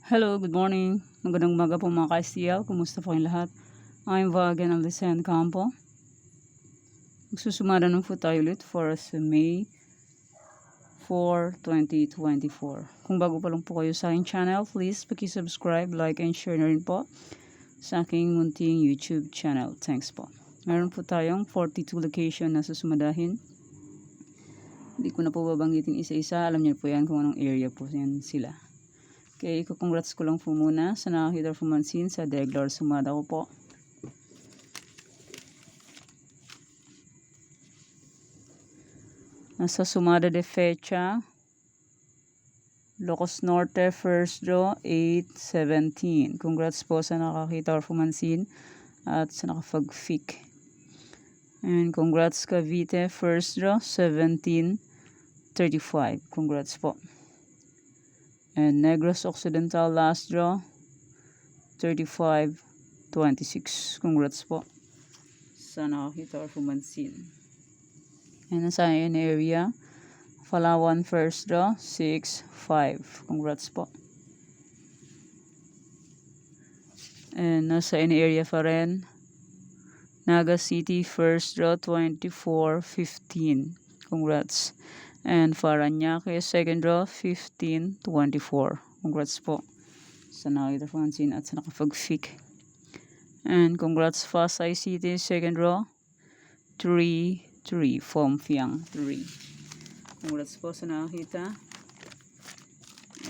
Hello, good morning. Magandang umaga po mga ka-STL. Kumusta po kayong lahat? I'm Vagan Alisen Campo. Magsusumada naman po tayo ulit for sa May 4, 2024. Kung bago pa lang po kayo sa aking channel, please paki-subscribe, like, and share na rin po sa aking munting YouTube channel. Thanks po. Meron po tayong 42 location na susumadahin. Hindi ko na po babanggitin isa-isa. Alam niyo po yan kung anong area po yan sila. Okay, congrats ko lang po muna sa nakakita pumansin sa Deglar Sumada ko po. Nasa Sumada de Fecha, Locos Norte, first draw, 8-17. Congrats po sa nakakita or pumansin at sa nakapag-fic. And congrats Cavite, first draw, 17-35. Congrats po. And Negros Occidental, last draw, 35-26. Congrats po sa nakakita or pumansin. And nasa in area, Palawan first draw, 6-5. Congrats po. And nasa in area pa rin, Naga City first draw, 24-15. Congrats. And Parañaque second draw, 15-24. Congrats po sa nakita pansin at sa nakapag-fic. And congrats Pasay City second draw, 3-3. Fomfiang 3. Congrats po sa nakakita.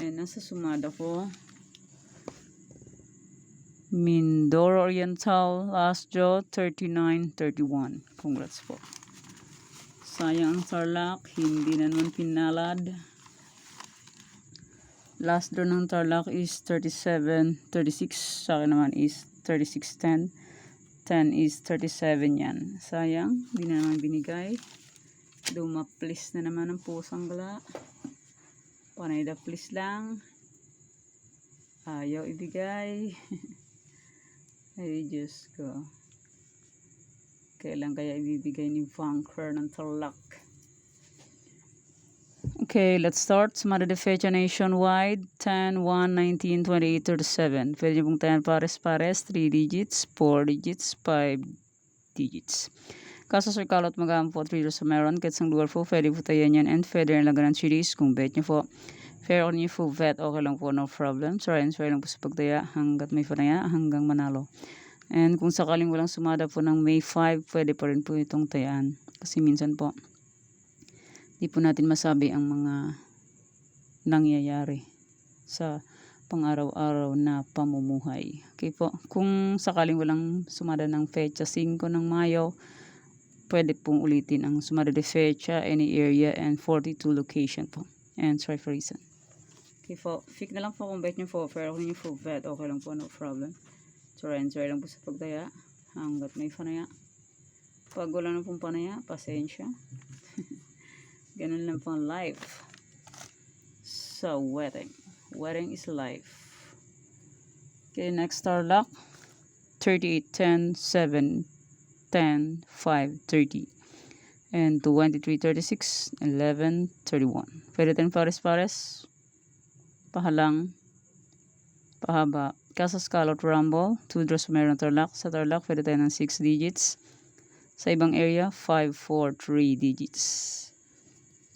And nasa sumada ko, Mindoro Oriental last draw, 39-31. Congrats po. Sayang ang Tarlac, hindi na naman pinalad. Last draw ng Tarlac is 37-36. Sa akin naman is 36-10. 10 is 37 yan. Sayang, hindi na naman binigay. Dumaplis na naman ang pusang gala. Panay da please lang. Ayaw ibigay. Ay Diyos ko. Kailan kaya ibibigay ni Vanker ng Tarlac? Okay, let's start. Sumada de Fecha nationwide. 10, 1, 19, 28, 37. Pwede niyo pong tayan pares-pares. 3 digits, 4 digits, 5 digits. Kaso Sir Kalot magampo 3 sa meron. Kahit sang lugar po, pwede po tayan yan. And pwede rin lang ng series kung bet niyo po. Fair on niyo po bet, okay lang po, no problem. Try and try lang po sa pagtaya hanggat may panaya, hanggang manalo. And kung sakaling walang sumada po ng May 5, pwede pa rin po itong tayaan. Kasi minsan po, di po natin masabi ang mga nangyayari sa pang-araw-araw na pamumuhay. Okay po, kung sakaling walang sumada ng Fecha 5 ng Mayo, pwede pong ulitin ang sumada de Fecha, any area, and 42 location po. And try for reason. Okay po, fic na lang po kung bet nyo po, pero kung nyo po bet, okay lang po, no problem. Try and try lang po sa pagtaya hanggat may panaya. Pag wala na pong panaya, pasensya. Ganun lang po ang life. So, wedding. Wedding is life. Okay, next Tarlac. 38, 10, 7, 10, 5, 30. And 23, 36, 11, 31. Pwede tayong pares-pares. Pahalang. Pahaba. Kasas Calot Rumble. 2 draws meron Tarlac. Sa Tarlac, pwede tayo ng 6 digits. Sa ibang area, 5, 4, 3 digits.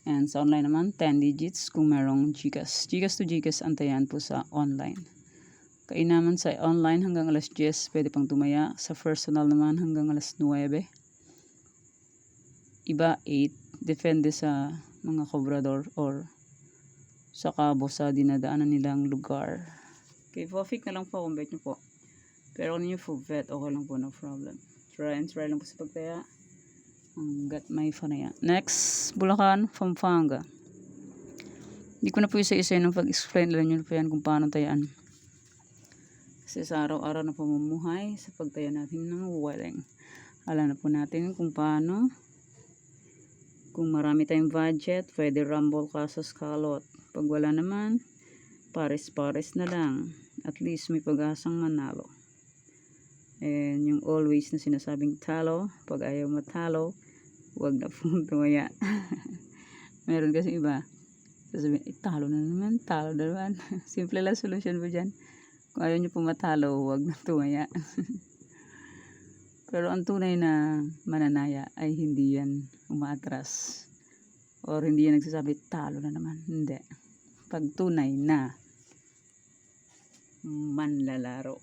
And sa online naman, 10 digits kung merong GCash. GCash to GCash antayan po sa online. Kainaman sa online hanggang alas 10, pwede pang tumaya. Sa personal naman hanggang alas 9. Iba 8. Depende sa mga kobrador or sa kabo sa dinadaanan nilang lugar. Okay, fic na lang po kung bet nyo po. Pero kung nyo po bet, okay lang po, no problem. Try and try lang po sa pagtaya hanggat may panaya. Next, Bulacan, Pampanga. Hindi ko na po isa-isa yung pag-explain. Alam nyo na po yan kung paano tayaan. Kasi sa araw-araw na pamumuhay, sa pagtaya natin ng wedding, alam na po natin kung paano. Kung marami tayong budget, pwede rumble Casas Calot. Pag wala naman, pares-pares na lang. At least may pag-asang manalo. And yung always na sinasabing talo, pag ayaw matalo, huwag na pong tumaya. Meron kasi iba, Sasabihin, talo na naman, talo na naman. Simple lang solution po dyan. Kung ayaw nyo po matalo, huwag na tumaya. Pero ang tunay na mananaya ay hindi yan umaatras. Or hindi yan nagsasabi, talo na naman. Hindi. Pag tunay na manlalaro.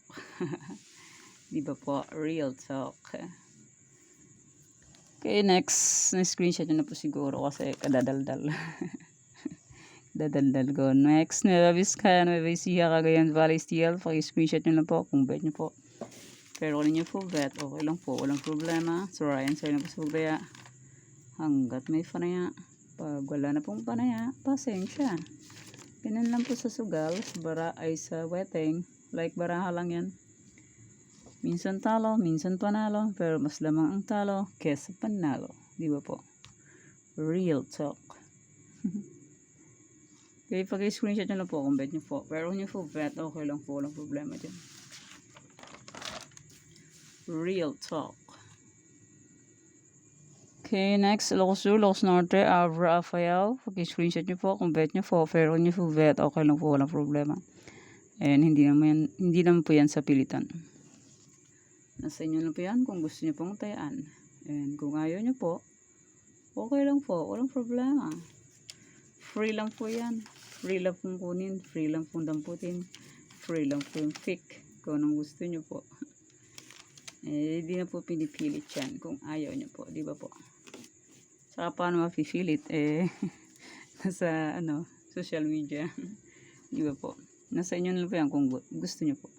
Di ba po? Real talk. Okay, next. Na-screenshot nyo na po siguro kasi kadadaldal. Dadaldal ko. Next, Nueva Vizcaya, Nueva Ecija, Cagayan Valley Steel. Paki-screenshot nyo lang po kung bet nyo po. Pero kung ninyo full bet, okay lang po. Walang problema. So, Ryan, sa'yo na po sa pagbaya. Hanggat may panaya. Pag wala na pong panaya, pasensya. Ganun lang po sa sugal. Bara ay sa wedding. Like baraha lang yan. Minsan talo, minsan panalo. Pero mas lamang ang talo kesa panalo. Di ba po? Real talk. Okay, pag-screenshot nyo lang po kung bet nyo po. Pero kung nyo full bet, okay lang po. Walang problema dyan. Real talk. Okay, next. Ilocos Sur, Ilocos Norte, Abra, Afayao. Pag-screenshot nyo po kung bet nyo po. Pero kung nyo full bet, okay lang po. Walang problema. And hindi naman po yan sa pilitan. Nasa inyo lang po yan kung gusto nyo pong tayaan. And kung ayaw nyo po, okay lang po. Walang problema. Free lang po yan. Free lang pong kunin. Free lang pong damputin. Free lang po yung pick. Kung anong gusto nyo po. Eh, di na po pinipilit yan kung ayaw nyo po. Di ba po? Saka paano mapipilit? Eh, nasa social media. Di ba po? Nasa inyo lang po yan kung gusto nyo po.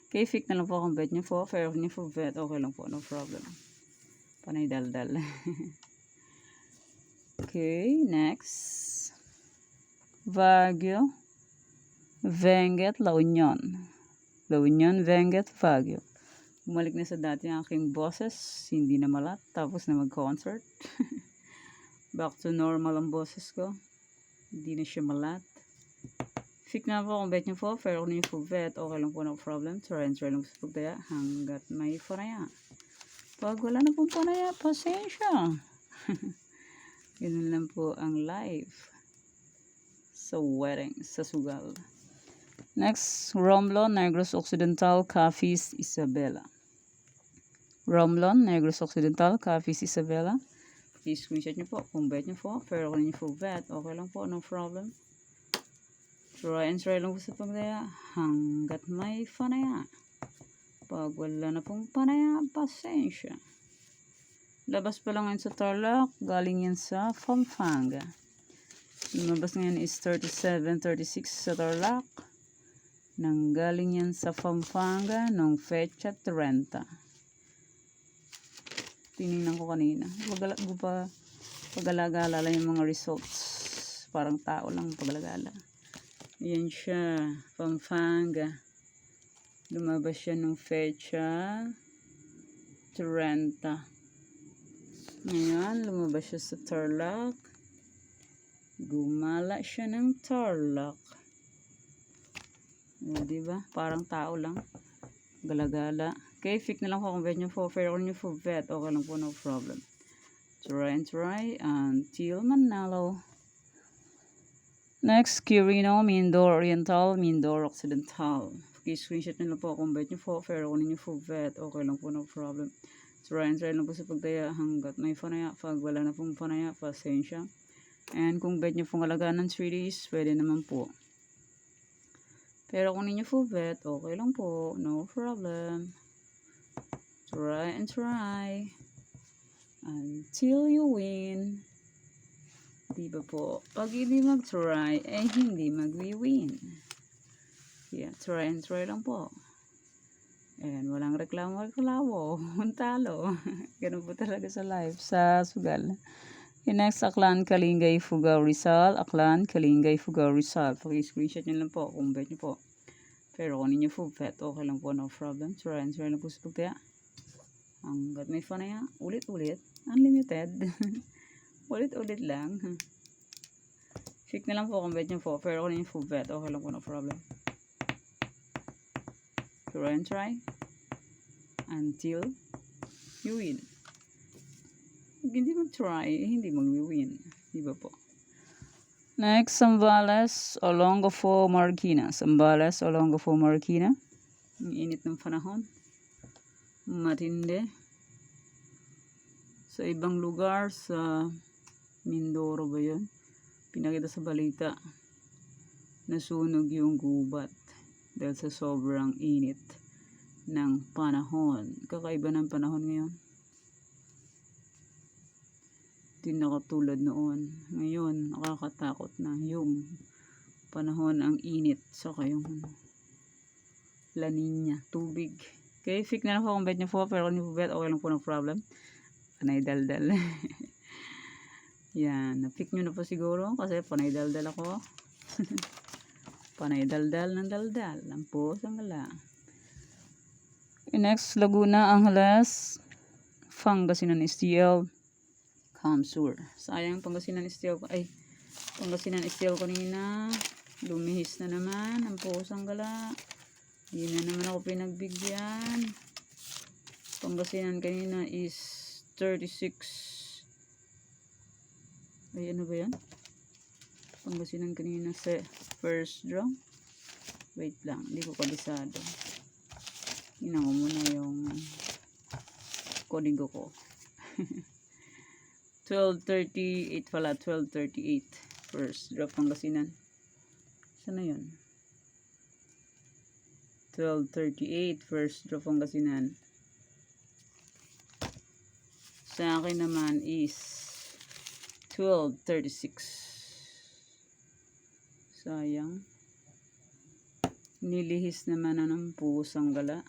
Okay, fake na lang po kung bet nyo po. Pero kung nyo po bet, okay lang po. No problem. Panay daldal. Okay, next. Baguio. Benguet, La Union. La Union, Benguet, Baguio. Bumalik na sa dati ang aking boses. Hindi na malat. Tapos na mag-concert. Back to normal ang boses ko. Hindi na siya malat. Fake na po kung bet nyo po. Pero kung nyo po bet, okay lang po, no problem. Try lang po sa pagdaya hanggat may panaya. Pag wala na pong panaya, pasensya. Ganun lang po ang life. Sa wedding, sa sugal. Next, Romblon, Negros Occidental, Capiz, Isabela. Romblon, Negros Occidental, Capiz, Isabela. Please screenshot nyo po kung bet nyo po. Pero kung nyo po bet, okay lang po, no problem. Try lang po sa pagdaya hanggat may panaya. Pag wala na pong panaya, pasensya. Labas pa lang yan sa Tarlac, galing yan sa Pampanga. Lumabas ngayon is 37-36 sa Tarlac. Nanggaling yan sa Pampanga nung Fecha 30. Tinignan ko kanina. Pag-alagala lang yung mga results. Parang tao lang pag-alagala. Yan siya, Pampanga. Lumabas siya nung Fecha 30. Ngayon, lumabas siya sa Tarlac. Gumala siya ng Tarlac. O, diba? Parang tao lang. Galagala. Okay, fake na lang po kung bet nyo po. Pero kung nyo po bet, okay lang po, no problem. Try until manalo. Next, Quirino, Mindoro Oriental, Mindoro Occidental. Okay, screenshot nyo lang po kung bet nyo po. Pero kung nyo po bet, okay lang po, no problem. Try lang po sa pagdaya hanggat may panaya. Pag wala na pong panaya, pasensya. And kung bet nyo pong alagaan ng 3 days, pwede naman po. Pero kung ninyo po bet, okay lang po. No problem. Try until you win. Diba po? Pag hindi mag-try, eh hindi mag-win. Yeah, try lang po. And walang reklamo. Talo. Ganun po talaga sa life, sa sugal. Okay, next, Aklan, Kalingay, Fugao, Rizal. Aklan, Kalingay, Fugao, Rizal. Pag-screenshot nyo lang po kung bet nyo po. Pero kung ninyo po bet, okay lang po, no problem. Try lang po sa pagtaya. Hanggat may panaya, ulit-ulit. Unlimited. Ulit-ulit lang. Fake na lang po kung bet nyo po. Pero kung ninyo po bet, okay lang po, no problem. Try until you win. Pag hindi mag-try, hindi mag-win. Diba po? Next, Zambales, Olongapo, Marikina. Zambales, Olongapo, Marikina. Ang init ng panahon. Matindi. Sa ibang lugar, sa Mindoro ba yun? Pinakita sa balita, nasunog yung gubat dahil sa sobrang init ng panahon. Kakaiba ng panahon ngayon. Di na katulad noon. Ngayon, nakakatakot na yung panahon, ang init, saka yung La Nina, tubig. Okay, fix na lang po kung bet nyo po, pero kung nyo po bet, okay lang po, no problem. Panay daldal. Yan, na-pick nyo na po siguro kasi panay daldal ako. Panay daldal ng daldal. Lampo sa ngala. Next, Laguna, Angeles, Pangasinan STL, Kamsur. Sayang Pangasinan STL. Ay, Pangasinan STL kanina. Lumihis na naman. Ang pusang gala. Hindi na naman ako pinagbigyan. Pangasinan kanina is 36. Ay, ano ba yan? Pangasinan kanina sa first draw. Wait lang. Hindi ko kabisado. Tingnan ko muna yung kodigo ko. 12:38 pala, 12:38. First drop Pangasinan. Saan na yun? 12:38 first drop Pangasinan. Sa akin naman is 12:36. Sayang. Nilihis naman na ng pusang gala.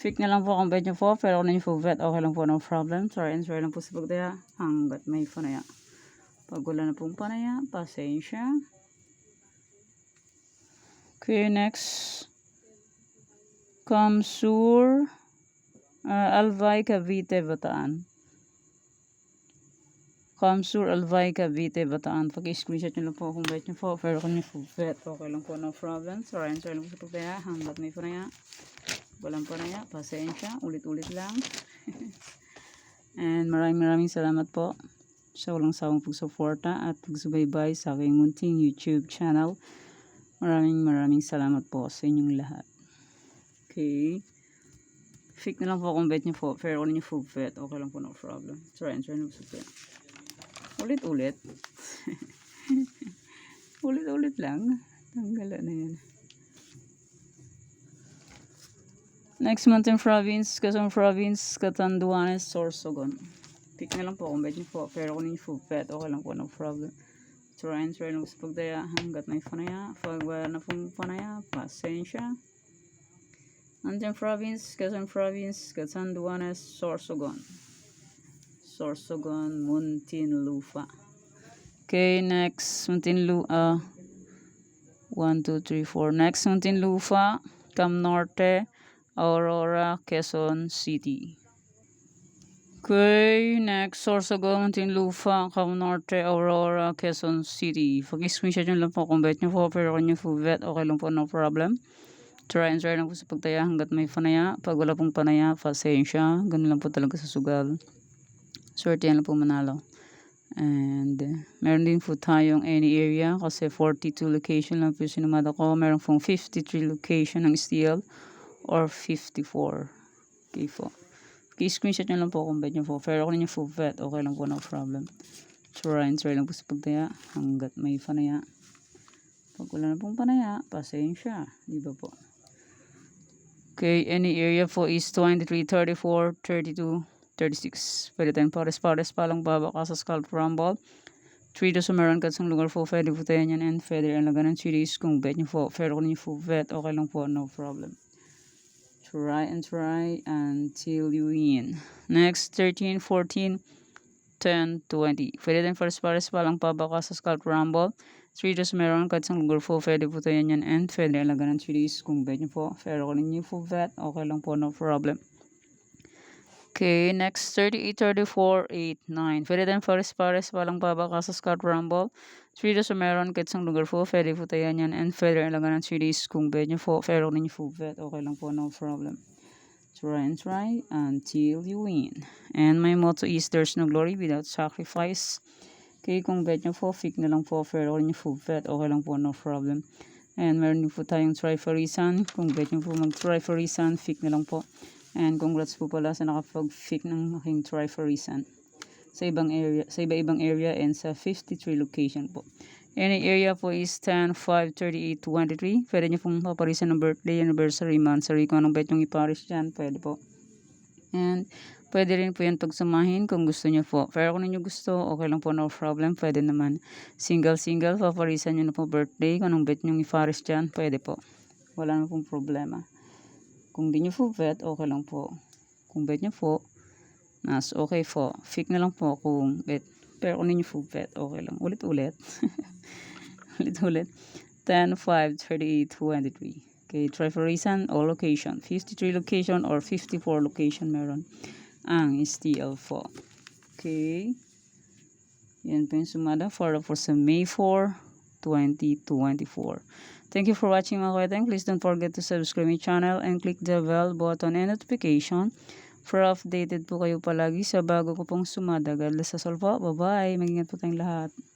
Fake na lang po kung bet nyo po, pero kung nyo po bet, okay lang po, no problem. Sorry lang po sa pagdaya, hanggat may panaya. Pag wala na pong panaya, pasensya. Okay, next. Kamsur, Albay, Cavite, Bataan. Kamsur, Albay, Cavite, Bataan. Pag-screenshot nyo lang po kung bet nyo po, pero kung nyo po bet, okay lang po, no problem. Sorry lang po sa pagdaya, hanggat may panaya. Walang panaya, pasensya, ulit-ulit lang. And maraming salamat po sa walang sawang pagsuporta at pagsubaybay sa aking munting YouTube channel. Maraming salamat po sa inyong lahat. Okay. Fake na lang po kung bet nyo po, pero kung nyo po bet, okay lang po, no problem. Try lang po sa bet. Ulit-ulit. Ulit-ulit lang. Tanggalan na yan. Next, Mountain Province, Quezon Province, Catanduanes, Sorsogon. Pick na lang po kung bet nyo po, pero kung nyo po bet, okay lang po, no problem. Try lang sa pagdaya hanggat may panaya. Pag wala na pong panaya, pasensya. Mountain Province, Quezon Province, Catanduanes, Sorsogon. Sorsogon, Muntinlupa. Okay, next, Muntinlupa. 1, 2, 3, 4. Next, Muntinlupa, Cam Norte, Aurora, Quezon City. Okay, next, Sorsogon, Muntinlupa, Cam Norte, Aurora, Quezon City. Pag-screenshot nyo lang po kung bet nyo po, pero kung nyo po bet, okay lang po, no problem. Try lang po sa pagtaya hanggat may panaya. Pag wala pong panaya, pasensya. Ganun lang po talaga sa sugal. Swerte yan lang po manalo. And meron din po tayong any area kasi 42 location lang po sinumada ko. Meron pong 53 location ng STL or 54. Okay po. Okay, screenshot nyo lang po kung bet nyo po. Pero kung nyo po bet, okay lang po, no problem. Try lang po sa pagtaya hanggat may panaya. Pag wala na pong panaya, pasensya. Di ba po? Okay, any area po is 23, 34, 32, 36. Pwede tayong pares palang baba ka sa Scalp Rumble. 3 to sumaran ka sa lugar po. Pwede po tayo yan and pwede ang laga ng series kung bet nyo po. Pero kung nyo po bet, okay lang po, no problem. Try until you win. Next, 13, 14, 10, 20. Pwede tayong pares palang baba ka sa Scalp Rumble. 3 to meron kahit sa lugar po, pwede po tayo yan and pwede ang laga ng series kung bet nyo po. Pero kung nyo po bet, okay lang po, no problem. Okay, next 38, 34, 8, 9. Pwede tayong pares palang baba ka sa Scalp Rumble. 3 to meron kahit sa lugar po, pwede po tayo yan and pwede ang laga ng series kung bet nyo po. Pero kung nyo po bet, okay lang po, no problem. try until you win. And my motto is there's no glory without sacrifice. Okay, kung bet nyo po, fake na lang po, pero kung nyo po bet, okay lang po, no problem. And meron din po tayong try for reason. Kung bet nyo po mag-try for reason, fake na lang po. And congrats po pala sa nakapag-fake ng aking try for reason. Sa iba-ibang area and sa 53 location po. Any area po is 10, 5, 38, 23. Pwede nyo pong paparisan ng birthday, anniversary, monthsary. Kung anong bet yung iparis dyan, pwede po. And pwede rin po yan pagsamahin kung gusto nyo po. Pero kung ninyo gusto, okay lang po, no problem. Pwede naman. Single, paparisan nyo na po birthday. Kung anong bet nyo iparis dyan, pwede po. Wala na pong problema. Kung di nyo po bet, okay lang po. Kung bet nyo po, nas okay po. Fake na lang po kung bet. Pero kung ninyo po bet, okay lang. Ulit-ulit. Ulit-ulit. 10, 5, 38, 23. Okay, try for reason, all location. 53 location or 54 location meron ang STL4. Okay. Yan po yung sumada for sa May 4, 2024. Thank you for watching mga kaibigan. Please don't forget to subscribe my channel and click the bell button and notification for updated po kayo palagi sa bago ko pong sumada. God bless us all po. Bye-bye. Mag-ingat po tayong lahat.